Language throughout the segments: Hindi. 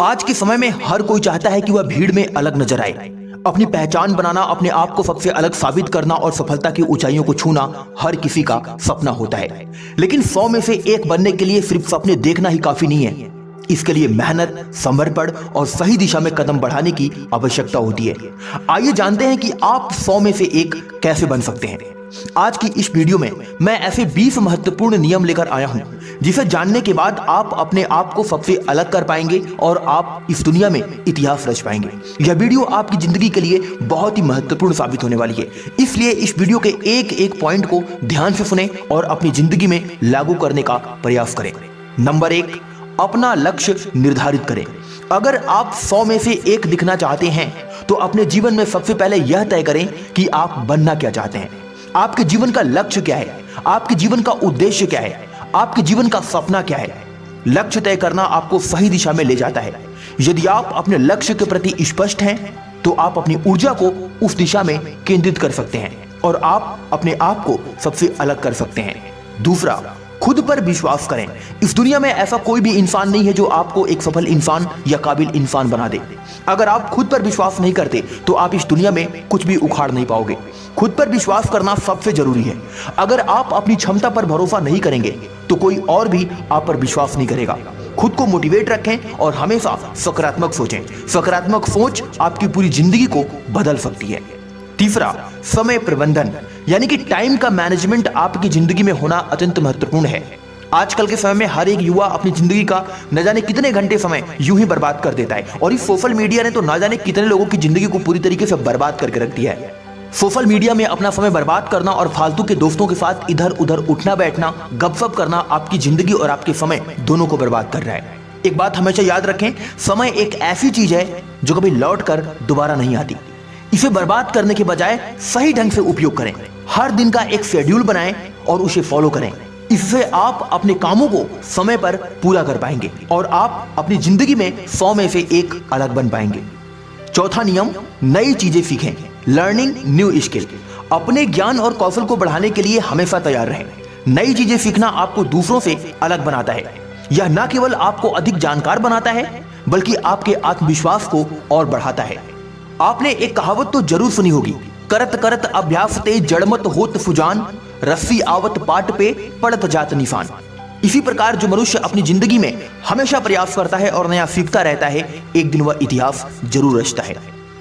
आज के समय में हर कोई चाहता है कि वह भीड़ में अलग नजर आए। अपनी पहचान बनाना, अपने आप को सबसे अलग साबित करना और सफलता की ऊंचाइयों को छूना हर किसी का सपना होता है। लेकिन 100 में से एक बनने के लिए सिर्फ सपने देखना ही काफी नहीं है। इसके लिए मेहनत, समर्पण और सही दिशा में कदम बढ़ाने की आवश्यकता होती है। आइए जानते हैं कि आप 100 में से एक कैसे बन सकते हैं। आज की इस वीडियो में मैं ऐसे 20 महत्वपूर्ण नियम लेकर आया हूं, जिसे जानने के बाद आप अपने आप को सबसे अलग कर पाएंगे और आप इस दुनिया में इतिहास रच पाएंगे। यह वीडियो आपकी जिंदगी के लिए बहुत ही महत्वपूर्ण साबित होने वाली है, इसलिए इस वीडियो के एक एक पॉइंट को ध्यान से सुने और अपनी जिंदगी में लागू करने का प्रयास करें। नंबर 1, अपना लक्ष्य निर्धारित करें। अगर आप 100 में से एक दिखना चाहते हैं तो अपने जीवन में सबसे पहले यह तय करें कि आप बनना क्या चाहते हैं। आपके जीवन का लक्ष्य क्या है, आपके जीवन का उद्देश्य क्या है, आपके जीवन का सपना क्या है। लक्ष्य तय करना आपको सही दिशा में ले जाता है। यदि आप अपने लक्ष्य के प्रति स्पष्ट हैं तो आप अपनी ऊर्जा को उस दिशा में केंद्रित कर सकते हैं और आप अपने आप को सबसे अलग कर सकते हैं। दूसरा, खुद पर विश्वास करें। इस दुनिया में ऐसा कोई भी इंसान नहीं है जो आपको एक सफल इंसान या काबिल इंसान बना दे। अगर आप खुद पर विश्वास नहीं करते तो आप इस दुनिया में कुछ भी उखाड़ नहीं पाओगे। खुद पर विश्वास करना सबसे जरूरी है। अगर आप अपनी क्षमता पर भरोसा नहीं करेंगे तो कोई और भी आप पर विश्वास नहीं करेगा। खुद को मोटिवेट रखें और हमेशा सकारात्मक सोचें। सकारात्मक सोच आपकी पूरी जिंदगी को बदल सकती है। तीसरा, समय प्रबंधन यानी कि टाइम का मैनेजमेंट आपकी जिंदगी में होना अत्यंत महत्वपूर्ण है। आजकल के समय में हर एक युवा अपनी जिंदगी का न जाने कितने घंटे समय यूं ही बर्बाद कर देता है और इस सोशल मीडिया ने तो न जाने कितने लोगों की जिंदगी को पूरी तरीके से बर्बाद करके रख दिया है। सोशल मीडिया में अपना समय बर्बाद करना और फालतू के दोस्तों के साथ इधर उधर उठना बैठना, गपशप करना आपकी जिंदगी और आपके समय दोनों को बर्बाद कर रहा है। एक बात हमेशा याद रखें, समय एक ऐसी चीज है जो कभी लौट कर दोबारा नहीं आती। इसे बर्बाद करने के बजाय सही ढंग से उपयोग करें। हर दिन का एक शेड्यूल बनाएं और उसे फॉलो करें। इससे आप अपने कामों को समय पर पूरा कर पाएंगे और आप अपनी जिंदगी में 100 में से एक अलग बन पाएंगे। चौथा नियम, नई चीजें सीखें। Learning new skill. अपने ज्ञान और कौशल को बढ़ाने के लिए हमेशा तैयार रहें। नई चीजें सीखना आपको दूसरों से अलग बनाता है। यह न केवल आपको अधिक जानकार बनाता है बल्कि आपके आत्मविश्वास को और बढ़ाता है। आपने एक कहावत तो जरूर सुनी होगी, करत करत अभ्यास ते जड़मत होत सुजान, रस्सी आवत पाट पे पड़त जात निशान। इसी प्रकार जो मनुष्य अपनी जिंदगी में हमेशा प्रयास करता है और नया सीखता रहता है, एक दिन वह इतिहास जरूर रचता है।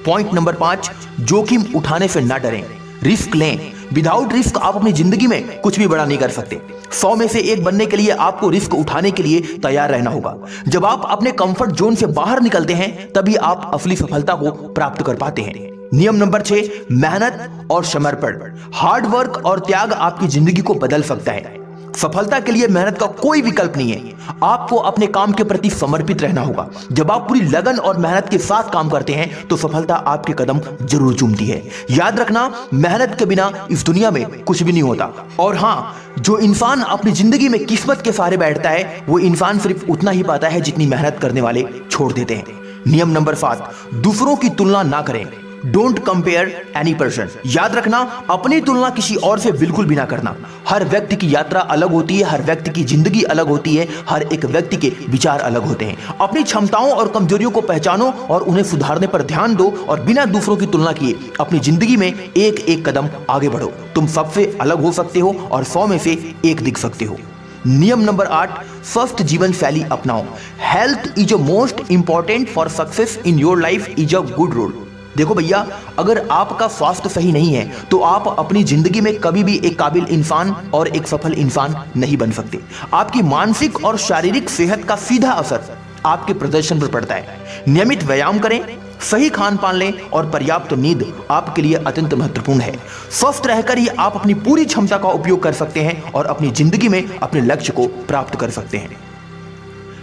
पॉइंट नंबर 5, जोखिम उठाने से ना डरें, रिस्क लें। विदाउट रिस्क आप अपनी जिंदगी में कुछ भी बड़ा नहीं कर सकते। 100 में से एक बनने के लिए आपको रिस्क उठाने के लिए तैयार रहना होगा। जब आप अपने कंफर्ट जोन से बाहर निकलते हैं तभी आप असली सफलता को प्राप्त कर पाते हैं। नियम नंबर 6, मेहनत और समर्पण। हार्ड वर्क और त्याग आपकी जिंदगी को बदल सकता है। सफलता के लिए मेहनत का कोई विकल्प नहीं है। आपको अपने काम के प्रति समर्पित रहना होगा। जब आप पूरी लगन और मेहनत के साथ काम करते हैं तो सफलता आपके कदम जरूर चूमती है। याद रखना, मेहनत के बिना इस दुनिया में कुछ भी नहीं होता। और हाँ, जो इंसान अपनी जिंदगी में किस्मत के सहारे बैठता है वो इंसान सिर्फ उतना ही पाता है जितनी मेहनत करने वाले छोड़ देते हैं। नियम नंबर 7, दूसरों की तुलना ना करें। Don't compare any person. याद रखना, अपनी तुलना किसी और से बिल्कुल भी ना करना। हर व्यक्ति की यात्रा अलग होती है, हर व्यक्ति की जिंदगी अलग होती है, हर एक व्यक्ति के विचार अलग होते हैं। अपनी क्षमताओं और कमजोरियों को पहचानो और उन्हें सुधारने पर ध्यान दो और बिना दूसरों की तुलना किए अपनी जिंदगी में एक एक कदम आगे बढ़ो। तुम सबसे अलग हो सकते हो और 100 में से एक दिख सकते हो। नियम नंबर 8, स्वस्थ जीवन शैली अपनाओ। Health is a most important for success in your life is a good rule. देखो भैया, अगर आपका स्वास्थ्य सही नहीं है तो आप अपनी जिंदगी में कभी भी एक काबिल इंसान और एक सफल इंसान नहीं बन सकते। आपकी मानसिक और शारीरिक सेहत का सीधा असर आपके प्रदर्शन पर पड़ता है। नियमित व्यायाम करें, सही खान पान लें और पर्याप्त नींद आपके लिए अत्यंत महत्वपूर्ण है। स्वस्थ रहकर ही आप अपनी पूरी क्षमता का उपयोग कर सकते हैं और अपनी जिंदगी में अपने लक्ष्य को प्राप्त कर सकते हैं।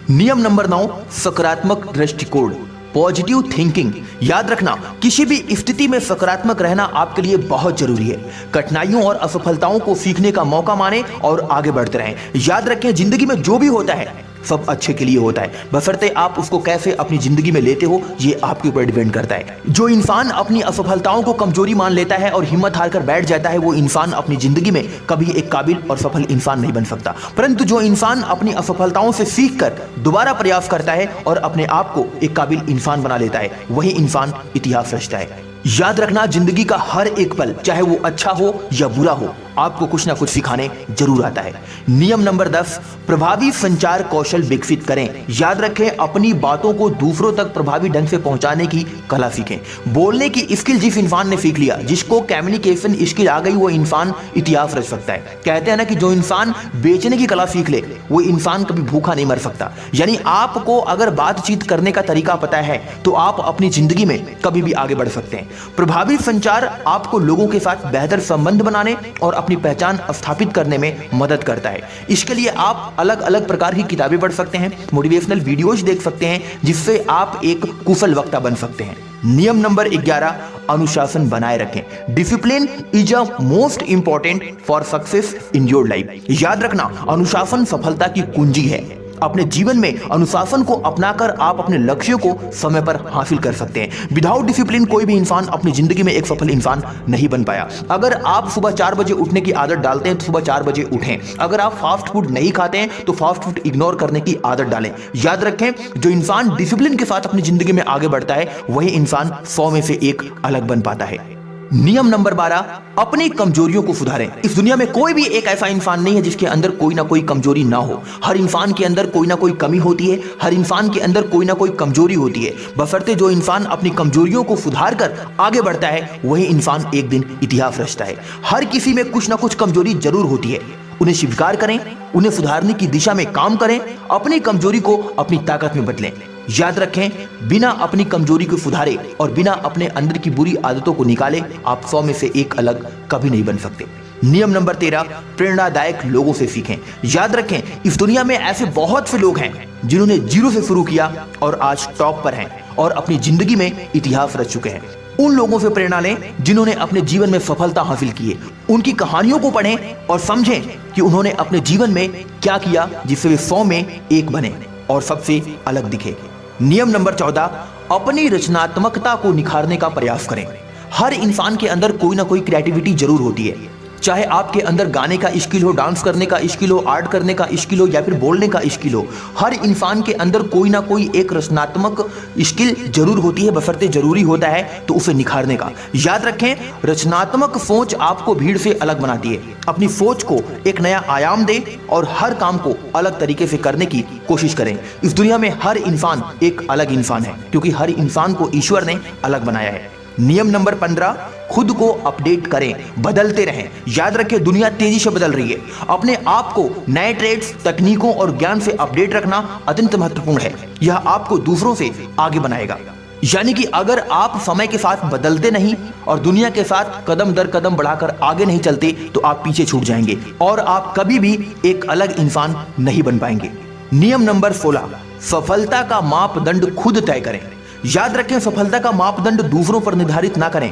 नियम नंबर 9, सकारात्मक दृष्टिकोण, पॉजिटिव थिंकिंग। याद रखना, किसी भी स्थिति में सकारात्मक रहना आपके लिए बहुत जरूरी है। कठिनाइयों और असफलताओं को सीखने का मौका माने और आगे बढ़ते रहें। याद रखें, जिंदगी में जो भी होता है सब अच्छे के लिए होता है, बशर्ते आप उसको कैसे अपनी जिंदगी में लेते हो ये आपके ऊपर डिपेंड करता है। जो इंसान अपनी असफलताओं को कमजोरी मान लेता है और हिम्मत हारकर बैठ जाता है, वो इंसान अपनी जिंदगी में कभी एक काबिल और सफल इंसान नहीं बन सकता। परंतु जो इंसान अपनी असफलताओं से सीखकर दोबारा प्रयास करता है और अपने आप को एक काबिल इंसान बना लेता है, वही इंसान इतिहास रचता है। याद रखना, जिंदगी का हर एक पल, चाहे वो अच्छा हो या बुरा हो, आपको कुछ ना कुछ सिखाने जरूर आता है। नियम नंबर 10, प्रभावी संचार कौशल विकसित करें। याद रखें, अपनी बातों को दूसरों तक प्रभावी ढंग से पहुंचाने की कला सीखें। बोलने की स्किल जिस इंसान ने सीख लिया, जिसको कम्युनिकेशन स्किल आ गई, वो इंसान इतिहास रच सकता है। कहते हैं ना कि जो इंसान बेचने की कला सीख ले, वो इंसान कभी भूखा नहीं मर सकता। यानी आपको अगर बातचीत करने का तरीका पता है तो आप अपनी जिंदगी में कभी भी आगे बढ़ सकते हैं। प्रभावी संचार आपको लोगों के साथ बेहतर संबंध बनाने और अपनी पहचान स्थापित करने में मदद करता है। इसके लिए आप अलग अलग प्रकार की किताबें पढ़ सकते हैं, मोटिवेशनल वीडियोज देख सकते हैं, जिससे आप एक कुशल वक्ता बन सकते हैं। नियम नंबर 11, अनुशासन बनाए रखें। Discipline is a most important for success in your life. याद रखना, अनुशासन सफलता की कुंजी है। अपने जीवन में अनुशासन को अपनाकर आप अपने लक्ष्यों को समय पर हासिल कर सकते हैं। विदाउट डिसिप्लिन कोई भी इंसान अपनी जिंदगी में एक सफल इंसान नहीं बन पाया। अगर आप सुबह 4 बजे उठने की आदत डालते हैं तो सुबह 4 बजे उठें। अगर आप फास्ट फूड नहीं खाते हैं तो फास्ट फूड इग्नोर करने की आदत डालें। याद रखें, जो इंसान डिसिप्लिन के साथ अपनी जिंदगी में आगे बढ़ता है, वही इंसान 100 में से एक अलग बन पाता है। नियम नंबर 12, अपनी कमजोरियों को सुधारें। इस दुनिया में कोई भी एक ऐसा इंसान नहीं है जिसके अंदर कोई ना कोई कमजोरी ना हो। हर इंसान के अंदर कोई ना कोई कमी होती है, हर इंसान के अंदर कोई ना कोई कमजोरी होती है। बशर्ते जो इंसान अपनी कमजोरियों को सुधार कर आगे बढ़ता है, वही इंसान एक दिन इतिहास रचता है। हर किसी में कुछ ना कुछ कमजोरी जरूर होती है, उन्हें स्वीकार करें, उन्हें सुधारने की दिशा में काम करें, अपनी कमजोरी को अपनी ताकत में बदलें। याद रखें, बिना अपनी कमजोरी को सुधारे और बिना अपने अंदर की बुरी आदतों को निकाले, आप 100 में से एक अलग कभी नहीं बन सकते। नियम नंबर 13, प्रेरणादायक लोगों से सीखें। याद रखें, इस दुनिया में ऐसे बहुत से लोग हैं जिन्होंने जीरो से शुरू किया और आज टॉप पर हैं और अपनी जिंदगी में इतिहास रच चुके हैं। उन लोगों से प्रेरणा लें जिन्होंने अपने जीवन में सफलता हासिल की है। उनकी कहानियों को पढ़ें और समझें कि उन्होंने अपने जीवन में क्या किया जिससे वे 100 में एक बने और सबसे अलग दिखे। नियम नंबर 14, अपनी रचनात्मकता को निखारने का प्रयास करें। हर इंसान के अंदर कोई ना कोई क्रिएटिविटी जरूर होती है, चाहे आपके अंदर गाने का स्किल हो, डांस करने का स्किल हो, आर्ट करने का स्किल हो या फिर बोलने का स्किल हो। हर इंसान के अंदर कोई ना कोई एक रचनात्मक स्किल जरूर होती है, बशर्ते जरूरी होता है तो उसे निखारने का। याद रखें, रचनात्मक सोच आपको भीड़ से अलग बनाती है। अपनी सोच को एक नया आयाम दें और हर काम को अलग तरीके से करने की कोशिश करें। इस दुनिया में हर इंसान एक अलग इंसान है, क्योंकि हर इंसान को ईश्वर ने अलग बनाया है। नियम नंबर 15, खुद को अपडेट करें, बदलते रहें। याद रखें, दुनिया तेजी से बदल रही है। अपने आप को नए ट्रेड्स, तकनीकों और ज्ञान से अपडेट रखना अत्यंत महत्वपूर्ण है। यह आपको दूसरों से आगे बनाएगा। यानी कि अगर आप समय के साथ बदलते नहीं और दुनिया के साथ कदम दर कदम बढ़ाकर आगे नहीं चलते तो आप पीछे छूट जाएंगे और आप कभी भी एक अलग इंसान नहीं बन पाएंगे। नियम नंबर 16, सफलता का मापदंड खुद तय करें। याद रखें, सफलता का मापदंड दूसरों पर निर्धारित ना करें,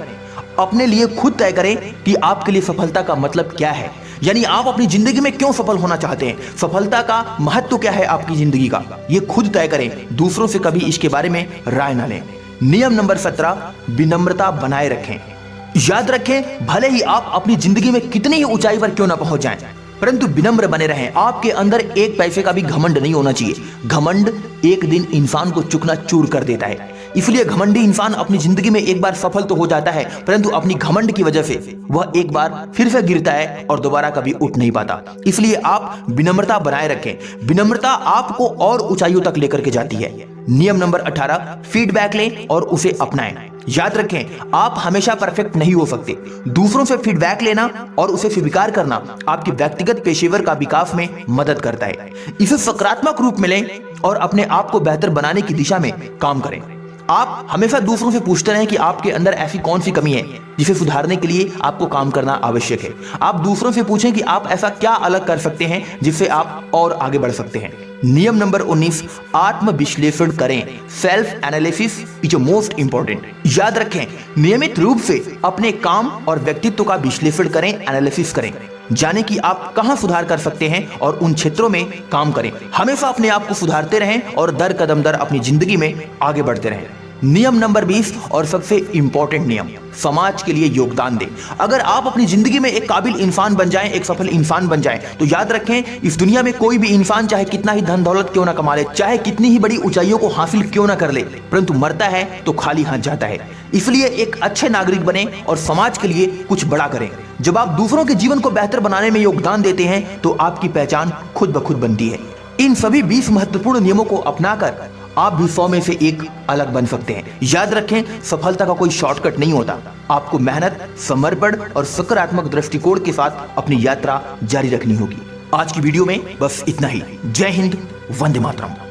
अपने लिए खुद तय करें कि आपके लिए सफलता का मतलब क्या है। यानी आप अपनी जिंदगी में क्यों सफल होना चाहते हैं, सफलता का महत्व क्या है आपकी जिंदगी का, ये खुद तय करें। दूसरों से कभी इसके बारे में राय ना लें। नियम नंबर 17, विनम्रता बनाए रखें। याद रखें, भले ही आप अपनी जिंदगी में कितनी ही ऊंचाई पर क्यों ना पहुंच जाएं, परंतु विनम्र बने रहें। आपके अंदर एक पैसे का भी घमंड नहीं होना चाहिए। घमंड एक दिन इंसान को चुकना चूर कर देता है। इसलिए घमंडी इंसान अपनी जिंदगी में एक बार सफल तो हो जाता है, परंतु अपनी घमंड की वजह से वह एक बार फिर से गिरता है और दोबारा कभी उठ नहीं पाता। इसलिए आप विनम्रता बनाए रखें। विनम्रता आपको और ऊंचाइयों तक लेकर के जाती है। नियम नंबर 18, फीडबैक लें और उसे अपनाएं। याद रखें, आप हमेशा परफेक्ट नहीं हो सकते। दूसरों से फीडबैक लेना और उसे स्वीकार करना आपके व्यक्तिगत पेशेवर का विकास में मदद करता है। इसे सकारात्मक रूप में लें और अपने आप को बेहतर बनाने की दिशा में काम करें। आप हमेशा दूसरों से पूछते रहें कि आपके अंदर ऐसी कौन सी कमी है जिसे सुधारने के लिए आपको काम करना आवश्यक है। आप दूसरों से पूछें कि आप ऐसा क्या अलग कर सकते हैं जिससे आप और आगे बढ़ सकते हैं। नियम नंबर 19, आत्म विश्लेषण करें। Self analysis is most important. याद रखें, नियमित रूप से अपने काम और व्यक्तित्व का विश्लेषण करें, एनालिसिस करें। जाने कि आप कहां सुधार कर सकते हैं और उन क्षेत्रों में काम करें। हमेशा अपने आप को सुधारते रहें और दर कदम दर अपनी जिंदगी में आगे बढ़ते रहें। नियम नंबर 20 और सबसे इंपॉर्टेंट नियम, समाज के लिए योगदान दें। अगर आप अपनी जिंदगी में एक काबिल इंसान बन जाएं, एक सफल इंसान बन जाएं, तो याद रखें इस दुनिया में कोई भी इंसान चाहे कितना ही धन दौलत क्यों ना कमा ले, चाहे कितनी ही बड़ी ऊंचाइयों को हासिल क्यों ना कर ले, परंतु मरता है तो खाली हाथ जाता है। इसलिए एक अच्छे नागरिक बने और समाज के लिए कुछ बड़ा करें। जब आप दूसरों के जीवन को बेहतर बनाने में योगदान देते हैं तो आपकी पहचान खुद ब खुद बनती है। इन सभी 20 महत्वपूर्ण नियमों को अपनाकर आप भी 100 में से एक अलग बन सकते हैं। याद रखें, सफलता का कोई शॉर्टकट नहीं होता। आपको मेहनत, समर्पण और सकारात्मक दृष्टिकोण के साथ अपनी यात्रा जारी रखनी होगी। आज की वीडियो में बस इतना ही। जय हिंद, वंदे मातरम।